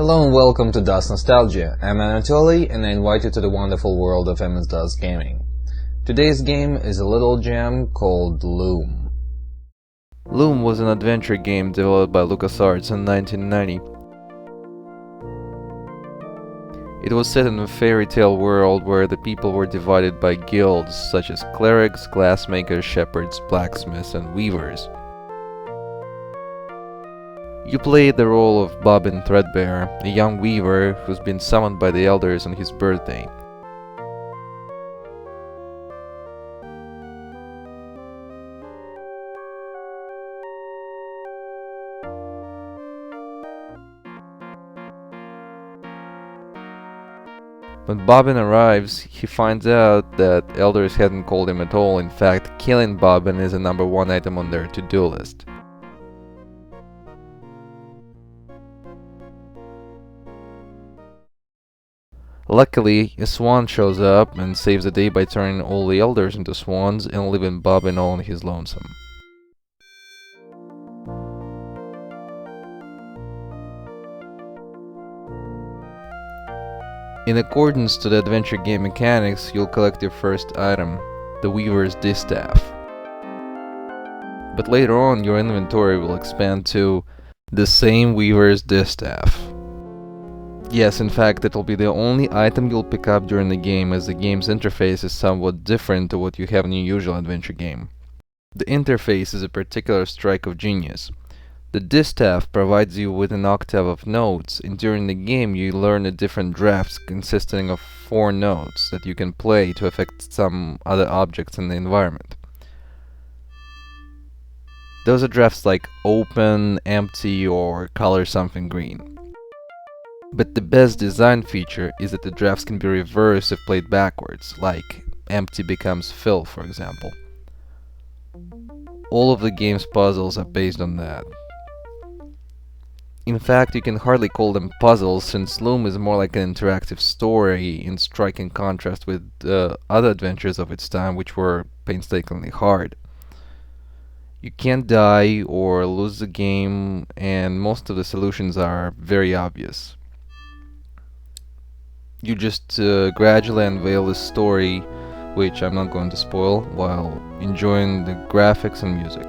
Hello and welcome to DOS Nostalgia. I'm Anatoly and I invite you to the wonderful world of MS-DOS gaming. Today's game is a little gem called Loom. Loom was an adventure game developed by LucasArts in 1990. It was set in a fairy tale world where the people were divided by guilds such as clerics, glassmakers, shepherds, blacksmiths, and weavers. You played the role of Bobbin Threadbare, a young weaver who's been summoned by the elders on his birthday. When Bobbin arrives, he finds out that elders hadn't called him at all. In fact, killing Bobbin is a #1 item on their to-do list. Luckily, a swan shows up and saves the day by turning all the elders into swans and leaving Bobbin all on his lonesome. In accordance to the adventure game mechanics, you'll collect your first item, the Weaver's Distaff. But later on, your inventory will expand to the same Weaver's Distaff. Yes, in fact, it'll be the only item you'll pick up during the game, as the game's interface is somewhat different to what you have in your usual adventure game. The interface is a particular strike of genius. The distaff provides you with an octave of notes, and during the game you learn the different drafts consisting of 4 notes that you can play to affect some other objects in the environment. Those are drafts like open, empty, or color something green. But the best design feature is that the drafts can be reversed if played backwards, like empty becomes fill, for example. All of the game's puzzles are based on that. In fact, you can hardly call them puzzles, since Loom is more like an interactive story, in striking contrast with other adventures of its time, which were painstakingly hard. You can't die or lose the game, and most of the solutions are very obvious. You just gradually unveil the story, which I'm not going to spoil, while enjoying the graphics and music.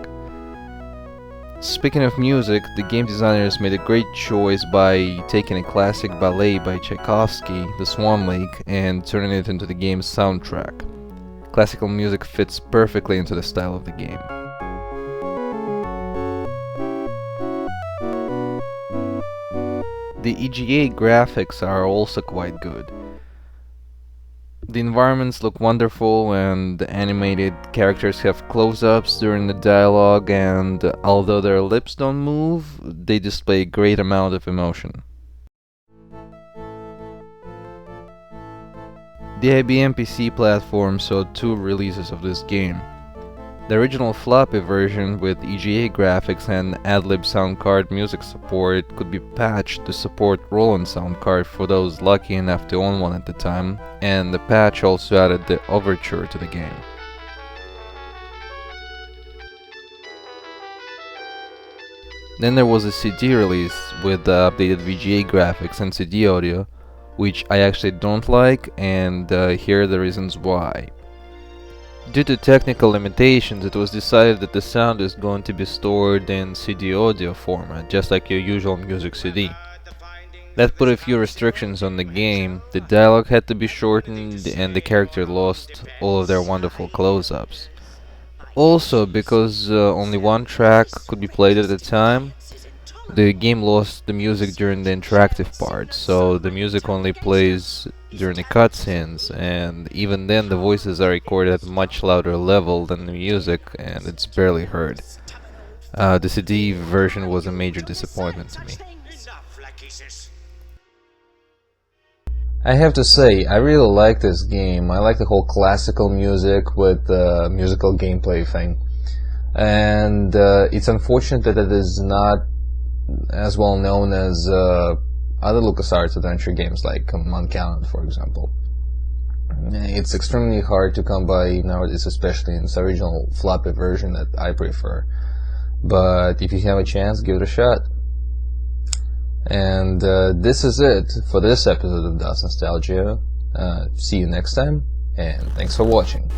Speaking of music, the game designers made a great choice by taking a classic ballet by Tchaikovsky, The Swan Lake, and turning it into the game's soundtrack. Classical music fits perfectly into the style of the game. The EGA graphics are also quite good. The environments look wonderful, and the animated characters have close-ups during the dialogue, and although their lips don't move, they display a great amount of emotion. The IBM PC platform saw 2 releases of this game. The original floppy version with EGA graphics and AdLib sound card music support could be patched to support Roland sound card for those lucky enough to own one at the time, and the patch also added the overture to the game. Then there was a CD release with updated VGA graphics and CD audio, which I actually don't like, and here are the reasons why. Due to technical limitations, it was decided that the sound is going to be stored in CD audio format, just like your usual music CD. That put a few restrictions on the game. The dialogue had to be shortened, and the character lost all of their wonderful close-ups. Also, because only one track could be played at a time, the game lost the music during the interactive part, so the music only plays during the cutscenes, and even then the voices are recorded at a much louder level than the music, and it's barely heard. The CD version was a major disappointment to me. I have to say, I really like this game. I like the whole classical music with the musical gameplay thing. And it's unfortunate that it is not as well known as other LucasArts adventure games like Mankind, for example. It's extremely hard to come by nowadays, especially in its original floppy version that I prefer. But if you have a chance, give it a shot. And this is it for this episode of Das Nostalgia. See you next time, and thanks for watching.